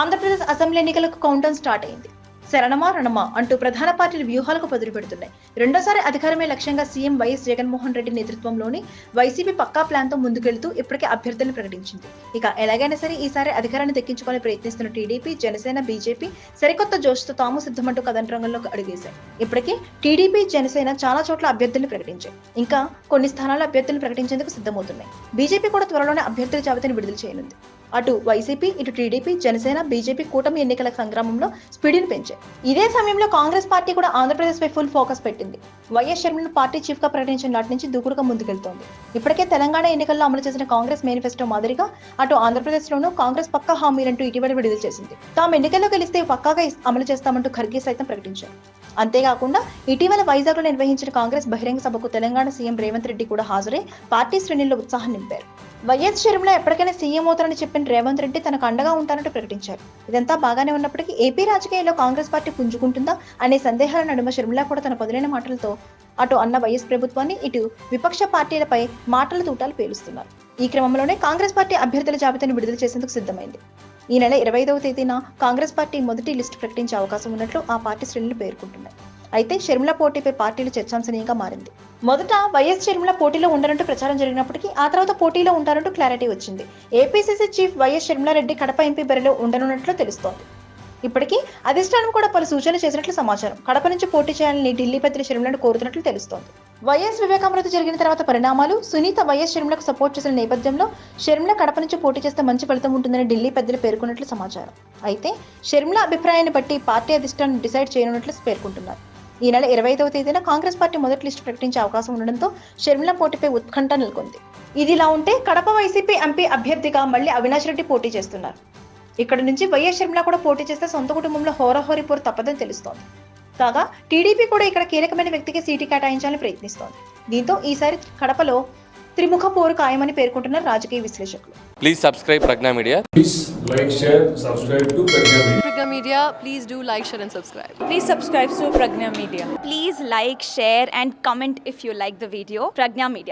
Andhra Pradesh assembly ఎన్నికలకు countdown start అయింది. శరణమా రణమా అంటూ ప్రధాన పార్టీలు వ్యూహాలకు పదులు పెడుతున్నాయి. రెండోసారి అధికారమే లక్ష్యంగా సీఎం వైఎస్ జగన్మోహన్ రెడ్డి నేతృత్వంలోని వైసీపీ పక్కా ప్లాన్ తో ముందుకెళ్తూ ఇప్పటికే అభ్యర్థులను ప్రకటించింది. ఇక ఎలాగైనా సరే ఈసారి అధికారాన్ని దక్కించుకోవాలని ప్రయత్నిస్తున్న టీడీపీ, జనసేన, బీజేపీ సరికొత్త జోష్తో తాము సిద్ధమంటూ కథంరంగంలోకి అడుగేశాయి. ఇప్పటికే టీడీపీ, జనసేన చాలా చోట్ల అభ్యర్థులను ప్రకటించాయి. ఇంకా కొన్ని స్థానాల్లో అభ్యర్థులను ప్రకటించేందుకు సిద్ధమవుతున్నాయి. బీజేపీ కూడా త్వరలోనే అభ్యర్థుల జాబితాను విడుదల చేయనుంది. అటు వైసీపీ, ఇటు టీడీపీ, జనసేన, బీజేపీ కూటమి ఎన్నికల సంగ్రామంలో స్పీడ్ని పెంచాయి. ఇదే సమయంలో కాంగ్రెస్ పార్టీ కూడా ఆంధ్రప్రదేశ్ పై ఫుల్ ఫోకస్ పెట్టింది. వైఎస్ షర్మిలను పార్టీ చీఫ్ గా ప్రకటించిన నాటి నుంచి దూకుడుగా ముందుకెళ్తోంది. ఇప్పటికే తెలంగాణ ఎన్నికల్లో అమలు చేసిన కాంగ్రెస్ మేనిఫెస్టో మాదిరిగా అటు ఆంధ్రప్రదేశ్ లోనూ కాంగ్రెస్ పక్కా హామీలంటూ ఇటీవల విడుదల చేసింది. తాము ఎన్నికల్లో గెలిస్తే పక్కాగా అమలు చేస్తామంటూ ఖర్గే సైతం ప్రకటించారు. అంతేకాకుండా ఇటీవల వైజాగ్ లో నిర్వహించిన కాంగ్రెస్ బహిరంగ సభకు తెలంగాణ సీఎం రేవంత్ రెడ్డి కూడా హాజరై పార్టీ శ్రేణుల్లో ఉత్సాహం నింపారు. వైఎస్ షర్మిల ఎప్పటికైనా సీఎం అవుతారని చెప్పిన రేవంత్ రెడ్డి తనకు అండగా ఉంటారంటూ ప్రకటించారు. ఇదంతా బాగానే ఉన్నప్పటికీ ఏపీ రాజకీయాల్లో కాంగ్రెస్ పార్టీ పుంజుకుంటుందా అనే సందేహాల నడుమ షర్మిల కూడా తన పదులైన మాటలతో అటు అన్న వైఎస్ ప్రభుత్వాన్ని, ఇటు విపక్ష పార్టీలపై మాటల తూటాలు పేలుస్తున్నారు. ఈ క్రమంలోనే కాంగ్రెస్ పార్టీ అభ్యర్థుల జాబితాను విడుదల చేసేందుకు సిద్ధమైంది. ఈ నెల 25వ తేదీన కాంగ్రెస్ పార్టీ మొదటి లిస్టు ప్రకటించే అవకాశం ఉన్నట్లు ఆ పార్టీ శ్రేణులు పేర్కొంటున్నాయి. అయితే షర్మిల పోటీపై పార్టీలు చర్చాంశనీయంగా మారింది. మొదట వైఎస్ షర్మిల పోటీలో ఉండరంటూ ప్రచారం జరిగినప్పటికీ ఆ తర్వాత పోటీలో ఉంటారంటూ క్లారిటీ వచ్చింది. APCC chief YS Sharmila Reddy Kadapa MP బరిలో ఉండనున్నట్లు తెలుస్తోంది. ఇప్పటికీ అధిష్టానం కూడా పలు సూచనలు చేసినట్లు సమాచారం. కడప నుంచి పోటీ చేయాలని ఢిల్లీ పెద్దలు షర్మిలను కోరుతున్నట్లు తెలుస్తోంది. వైఎస్ వివేకామృతి జరిగిన తర్వాత పరిణామాలు, సునీత వైఎస్ షర్మిలకు సపోర్ట్ చేసిన నేపథ్యంలో షర్మిల కడప నుంచి పోటీ చేస్తే మంచి ఫలితం ఉంటుందని ఢిల్లీ పెద్దలు పేర్కొన్నట్లు సమాచారం. అయితే షర్మిల అభిప్రాయాన్ని బట్టి పార్టీ అధిష్టానం డిసైడ్ చేయనున్నట్లు పేర్కొంటున్నారు. ఈ నెల 25వ తేదీన కాంగ్రెస్ పార్టీ మొదటి లిస్టు ప్రకటించే అవకాశం ఉండడంతో షర్మిల పోటీపై ఉత్కంఠ నెలకొంది. ఇదిలా ఉంటే కడప వైసీపీ ఎంపీ అభ్యర్థిగా మళ్లీ అవినాష్ రెడ్డి పోటీ చేస్తున్నారు. ఇక్కడ నుంచి వైఎస్ షర్మిల కూడా పోటీ చేస్తే సొంత కుటుంబంలో హోరాహోరీ పోరు తప్పదని తెలుస్తోంది. కాగా టీడీపీ కూడా ఇక్కడ కీలకమైన వ్యక్తికి సీటు కేటాయించాలని ప్రయత్నిస్తోంది. దీంతో ఈసారి కడపలో త్రిముఖ పోరు ఖాయమని పేర్కొంటున్నారు రాజకీయ విశ్లేషకులు. Please subscribe Pragna Media. Please like, share, subscribe to Pragna Media. Pragna Media, please do like, share and subscribe. Please subscribe to Pragna Media. Please like, share and comment if you like the video. Pragna Media.